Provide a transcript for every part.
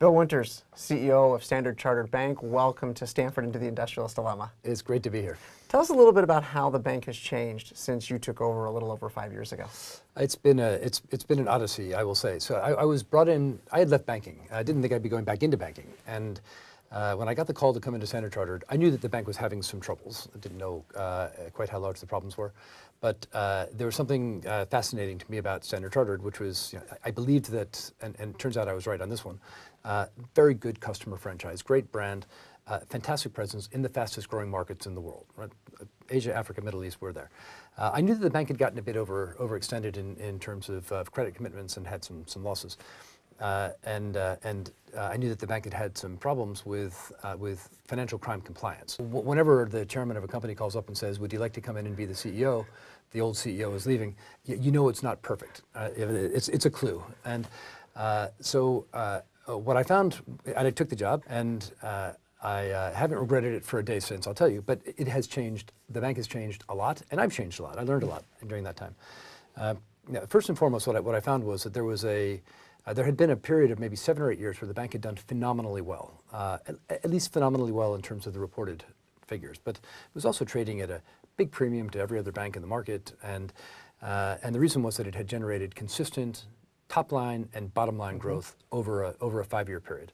Bill Winters, CEO of Standard Chartered Bank, welcome to Stanford into the Industrialist Dilemma. It's great to be here. Tell us a little bit about how the bank has changed since you took over a little over 5 years ago. It's been an odyssey, I will say. So I was brought in. I had left banking. I didn't think I'd be going back into banking, and when I got the call to come into Standard Chartered, I knew that the bank was having some troubles. I didn't know quite how large the problems were, but there was something fascinating to me about Standard Chartered, which was, I believed that, and it turns out I was right on this one. Very good customer franchise, great brand, fantastic presence in the fastest growing markets in the world. Right? Asia, Africa, Middle East, we're there. I knew that the bank had gotten a bit overextended in terms of credit commitments and had some losses. I knew that the bank had had some problems with financial crime compliance. Whenever the chairman of a company calls up and says, "Would you like to come in and be the CEO?" The old CEO is leaving. You know it's not perfect. It's a clue. And so what I found, and I took the job, and I haven't regretted it for a day since, I'll tell you, but it has changed. The bank has changed a lot, and I've changed a lot. I learned a lot during that time. First and foremost, what I found was that there had been a period of maybe 7 or 8 years where the bank had done phenomenally well, at least phenomenally well in terms of the reported figures, but it was also trading at a big premium to every other bank in the market, and the reason was that it had generated consistent top line and bottom line growth over a 5-year period,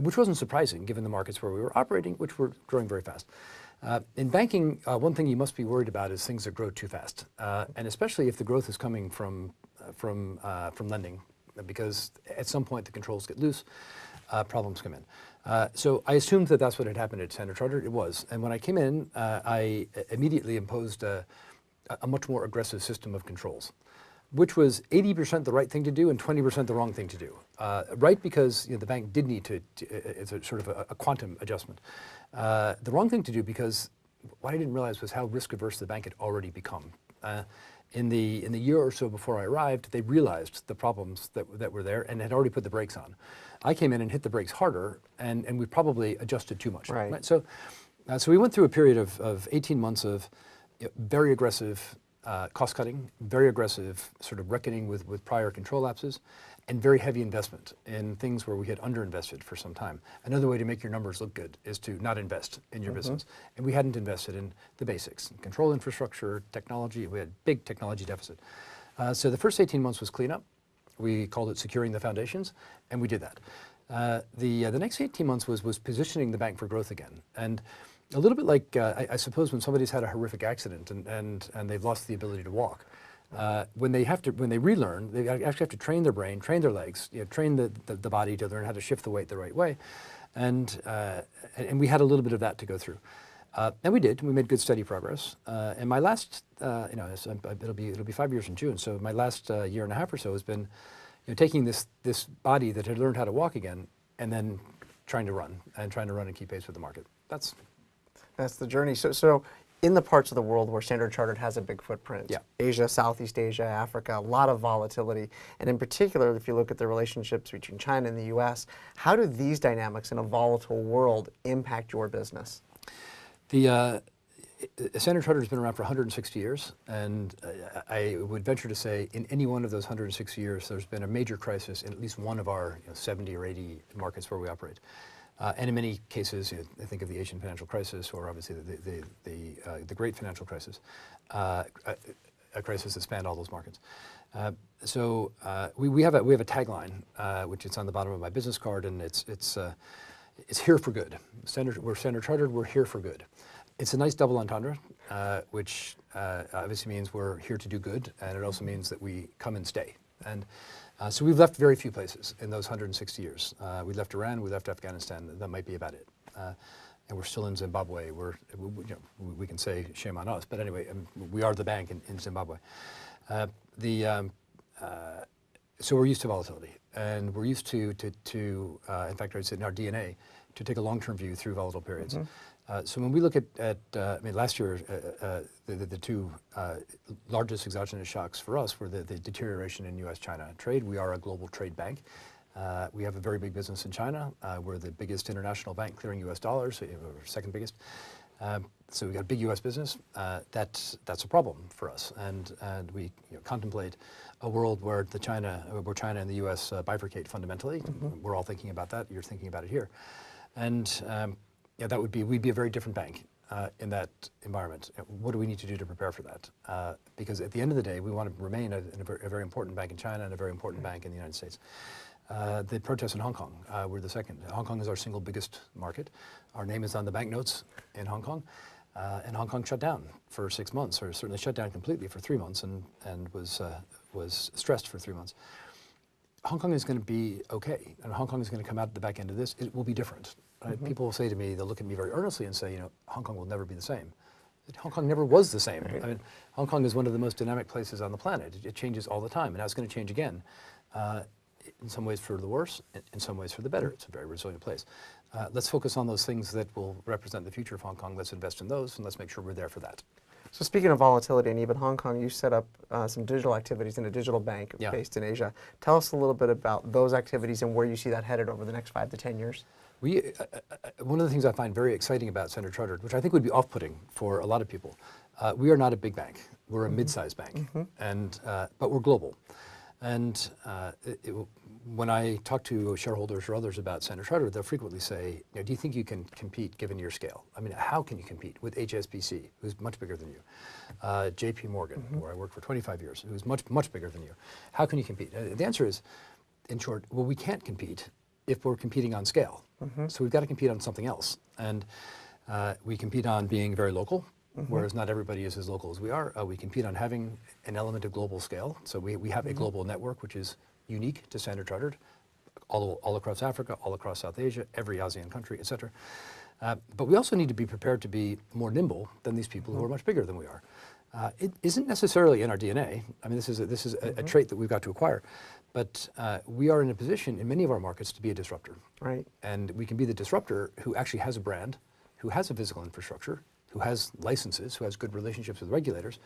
which wasn't surprising given the markets where we were operating, which were growing very fast. In banking, one thing you must be worried about is things that grow too fast, and especially if the growth is coming from lending, because at some point the controls get loose, problems come in. So I assumed that that's what had happened at Standard Chartered. It was, and when I came in, I immediately imposed a much more aggressive system of controls, which was 80% the right thing to do and 20% the wrong thing to do. Right, because the bank did need to, it's a sort of a quantum adjustment. The wrong thing to do because what I didn't realize was how risk averse the bank had already become. In the year or so before I arrived, they realized the problems that were there and had already put the brakes on. I came in and hit the brakes harder, and we probably adjusted too much. Right. So we went through a period of 18 months of very aggressive cost cutting, very aggressive sort of reckoning with prior control lapses, and very heavy investment in things where we had underinvested for some time. Another way to make your numbers look good is to not invest in your business. And we hadn't invested in the basics, control infrastructure, technology. We had big technology deficit. So the first 18 months was cleanup. We called it securing the foundations, and we did that. The next 18 months was positioning the bank for growth again. And a little bit like, I suppose, when somebody's had a horrific accident and they've lost the ability to walk. When they relearn, they actually have to train their brain, train their legs, train the body to learn how to shift the weight the right way, and we had a little bit of that to go through, and we did. We made good, steady progress. And my last, it'll be 5 years in June. So my last year and a half or so has been, taking this body that had learned how to walk again, and then trying to run and keep pace with the market. That's the journey. So in the parts of the world where Standard Chartered has a big footprint, yeah. Asia, Southeast Asia, Africa, a lot of volatility. And in particular, if you look at the relationships between China and the US, how do these dynamics in a volatile world impact your business? Standard Chartered has been around for 160 years, and I would venture to say in any one of those 160 years, there's been a major crisis in at least one of our 70 or 80 markets where we operate. And in many cases, I think of the Asian financial crisis, or obviously the Great Financial Crisis, a crisis that spanned all those markets. So we have a tagline, which is on the bottom of my business card, and it's here for good. We're Standard Chartered. We're here for good. It's a nice double entendre, which obviously means we're here to do good, and it also means that we come and stay. And so we've left very few places in those 160 years. We left Iran, we left Afghanistan. That might be about it. And we're still in Zimbabwe. We can say shame on us, but anyway, we are the bank in Zimbabwe. So we're used to volatility, and we're used to in fact, I'd say in our DNA, to take a long-term view through volatile periods. So when we look at last year, the two largest exogenous shocks for us were the deterioration in U.S.-China trade. We are a global trade bank. We have a very big business in China. We're the biggest international bank clearing U.S. dollars, so we're second biggest. So we got a big U.S. business. That's a problem for us, and we contemplate a world where China and the U.S. Bifurcate fundamentally. We're all thinking about that. You're thinking about it here, and we'd be a very different bank in that environment. What do we need to do to prepare for that? Because at the end of the day, we want to remain a very important bank in China and a very important bank in the United States. The protests in Hong Kong were the second. Hong Kong is our single biggest market. Our name is on the banknotes in Hong Kong. And Hong Kong shut down for 6 months, or certainly shut down completely for 3 months, and was stressed for 3 months. Hong Kong is going to be okay, and Hong Kong is going to come out the back end of this. It will be different. Right? People will say to me, they'll look at me very earnestly and say, Hong Kong will never be the same. Hong Kong never was the same. Right. I mean, Hong Kong is one of the most dynamic places on the planet. It changes all the time, and now it's going to change again. In some ways for the worse, in some ways for the better. It's a very resilient place. Let's focus on those things that will represent the future of Hong Kong. Let's invest in those, and let's make sure we're there for that. So speaking of volatility and even Hong Kong, you set up some digital activities in a digital bank based in Asia. Tell us a little bit about those activities and where you see that headed over the next 5 to 10 years. One of the things I find very exciting about Standard Chartered, which I think would be off-putting for a lot of people, we are not a big bank. We're a mid-sized bank, but we're global. And when I talk to shareholders or others about Standard Chartered, they'll frequently say, do you think you can compete given your scale? I mean, how can you compete with HSBC, who's much bigger than you? JP Morgan, where I worked for 25 years, who's much bigger than you. How can you compete? The answer is, in short, well, we can't compete if we're competing on scale. So we've got to compete on something else. And we compete on being very local, whereas not everybody is as local as we are. We compete on having an element of global scale. So we have a global network, which is unique to Standard Chartered, all across Africa, all across South Asia, every ASEAN country, et cetera. But we also need to be prepared to be more nimble than these people who are much bigger than we are. It isn't necessarily in our DNA. I mean, this is a trait that we've got to acquire. But we are in a position in many of our markets to be a disruptor. Right. And we can be the disruptor who actually has a brand, who has a physical infrastructure, who has licenses, who has good relationships with regulators.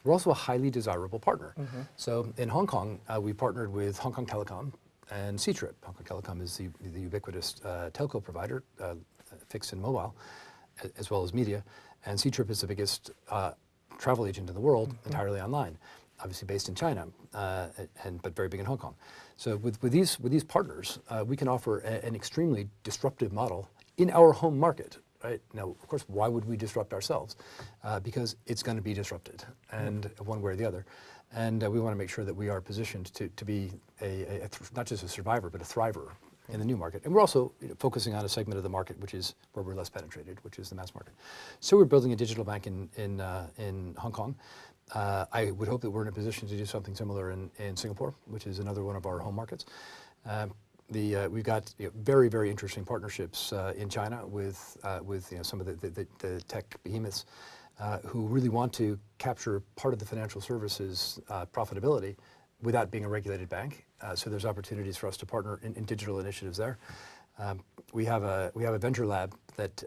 We're also a highly desirable partner. So in Hong Kong, we partnered with Hong Kong Telecom and Ctrip. Hong Kong Telecom is the ubiquitous telco provider, fixed and mobile, as well as media. And Ctrip is the biggest travel agent in the world, entirely online, obviously based in China, but very big in Hong Kong. So with these partners, we can offer an extremely disruptive model in our home market. Right? Now, of course, why would we disrupt ourselves? Because it's going to be disrupted, and one way or the other. And we want to make sure that we are positioned to be not just a survivor, but a thriver in the new market. And we're also focusing on a segment of the market which is where we're less penetrated, which is the mass market. So we're building a digital bank in Hong Kong. I would hope that we're in a position to do something similar in Singapore, which is another one of our home markets. We've got very, very interesting partnerships in China with some of the tech behemoths who really want to capture part of the financial services profitability without being a regulated bank. So there's opportunities for us to partner in digital initiatives there. We have a venture lab that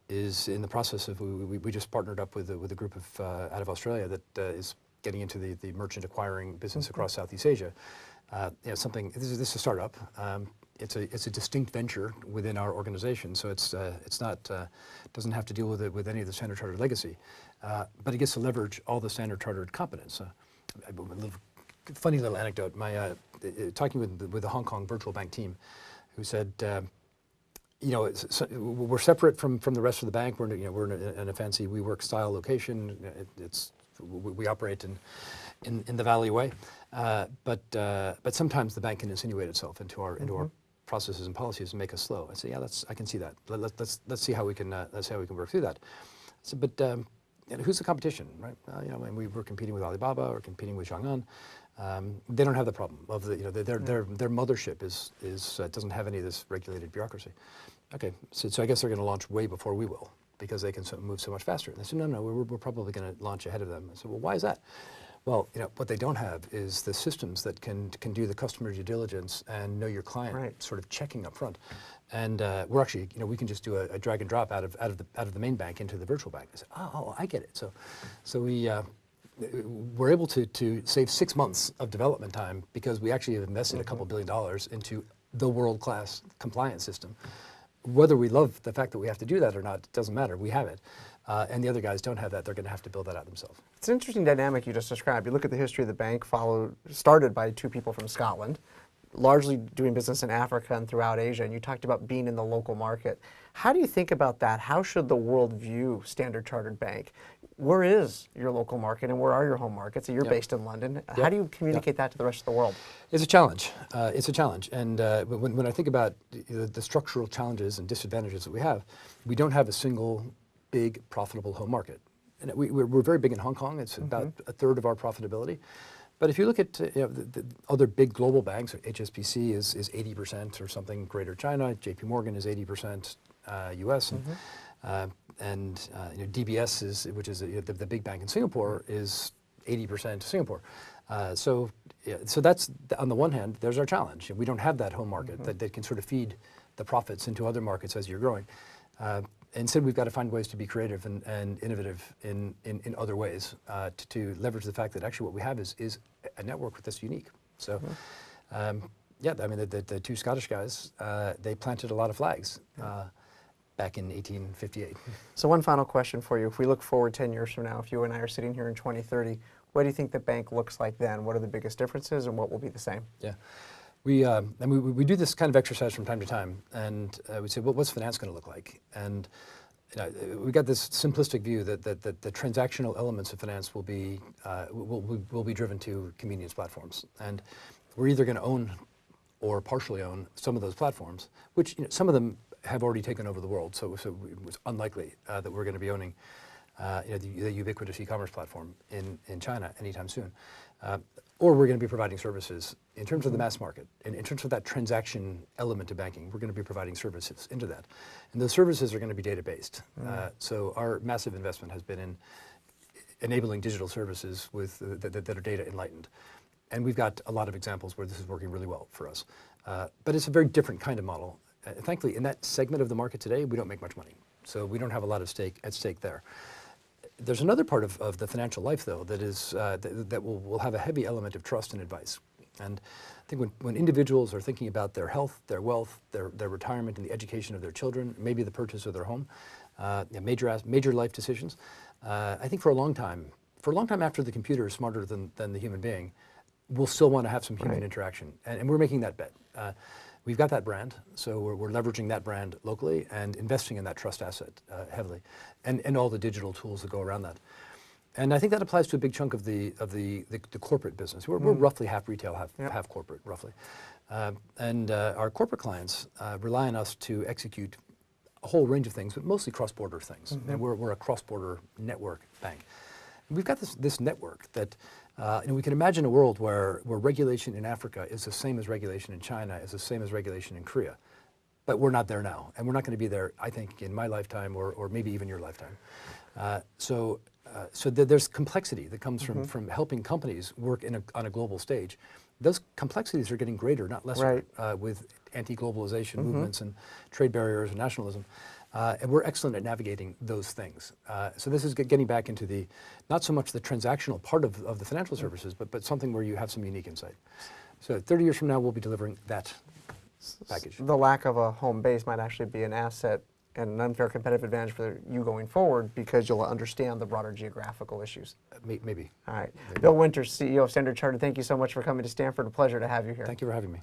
is in the process of, we just partnered up with a group of out of Australia that is getting into the merchant acquiring business across Southeast Asia. This is a startup. It's a distinct venture within our organization, so it's not doesn't have to deal with any of the Standard Chartered legacy, but it gets to leverage all the Standard Chartered competence. Funny little anecdote. Talking with the Hong Kong virtual bank team, who said, we're separate from the rest of the bank. We're in a fancy WeWork style location. We operate in the Valley way, but sometimes the bank can insinuate itself into our processes and policies and make us slow. I say, yeah, I can see that. Let's see how we can work through that. So, but who's the competition, right? When we were competing with Alibaba or competing with Zhang'an, they don't have the problem of their mothership doesn't have any of this regulated bureaucracy. Okay, so I guess they're going to launch way before we will, because they can move so much faster. And they said, no, we're probably going to launch ahead of them. I said, well, why is that? Well, what they don't have is the systems that can do the customer due diligence and know your client sort of checking up front. And we're actually, we can just do a drag and drop out of the main bank into the virtual bank. I said, oh, I get it. So we're able to save 6 months of development time because we actually have invested a couple $1 billion into the world-class compliance system. Whether we love the fact that we have to do that or not, it doesn't matter. We have it. and the other guys don't have that. They're going to have to build that out themselves. It's an interesting dynamic you just described. You look at the history of the bank, started by two people from Scotland, largely doing business in Africa and throughout Asia, and you talked about being in the local market. How do you think about that? How should the world view Standard Chartered Bank? Where is your local market and where are your home markets? So you're based in London. How do you communicate that to the rest of the world? It's a challenge. It's a challenge. And when I think about the structural challenges and disadvantages that we don't have a single big profitable home market. And we're very big in Hong Kong. It's about a third of our profitability. But if you look at the other big global banks, HSBC is 80% or something Greater China, JP Morgan is 80% US, and DBS, which is the big bank in Singapore, is 80% Singapore. So that's, on the one hand, there's our challenge. We don't have that home market that can sort of feed the profits into other markets as you're growing. Instead, we've got to find ways to be creative and innovative in other ways to leverage the fact that actually what we have is a network that's unique. So, yeah, I mean, the two Scottish guys, they planted a lot of flags back in 1858. So one final question for you. If we look forward 10 years from now, if you and I are sitting here in 2030, what do you think the bank looks like then? What are the biggest differences and what will be the same? Yeah. We do this kind of exercise from time to time, and we say, well, what's finance going to look like? And we got this simplistic view that the transactional elements of finance will be driven to convenience platforms, and we're either going to own or partially own some of those platforms, which some of them have already taken over the world. So it was unlikely that we're going to be owning the ubiquitous e-commerce platform in China anytime soon. Or we're going to be providing services in terms of the mass market, and in terms of that transaction element of banking, we're going to be providing services into that. And those services are going to be data-based. So our massive investment has been in enabling digital services that are data enlightened. And we've got a lot of examples where this is working really well for us. But it's a very different kind of model. Thankfully, in that segment of the market today, we don't make much money. So we don't have a lot of at stake there. There's another part of the financial life, though, that is that will have a heavy element of trust and advice. And I think when individuals are thinking about their health, their wealth, their retirement, and the education of their children, maybe the purchase of their home, major life decisions, I think for a long time after the computer is smarter than the human being, we'll still want to have some human interaction, and we're making that bet. We've got that brand, so we're leveraging that brand locally and investing in that trust asset heavily, and all the digital tools that go around that. And I think that applies to a big chunk of the corporate business. We're roughly half retail, half corporate, roughly. And our corporate clients rely on us to execute a whole range of things, but mostly cross-border things. And we're a cross-border network bank. And we've got this network that, and we can imagine a world where regulation in Africa is the same as regulation in China, is the same as regulation in Korea. But we're not there now, and we're not going to be there, I think, in my lifetime or maybe even your lifetime. So there's complexity that comes from helping companies work on a global stage. Those complexities are getting greater, not lesser, with anti-globalization movements and trade barriers and nationalism. And we're excellent at navigating those things. So this is getting back into not so much the transactional part of the financial services, but something where you have some unique insight. So 30 years from now, we'll be delivering that package. The lack of a home base might actually be an asset and an unfair competitive advantage for you going forward because you'll understand the broader geographical issues. Maybe. All right. Maybe. Bill Winters, CEO of Standard Chartered, thank you so much for coming to Stanford. A pleasure to have you here. Thank you for having me.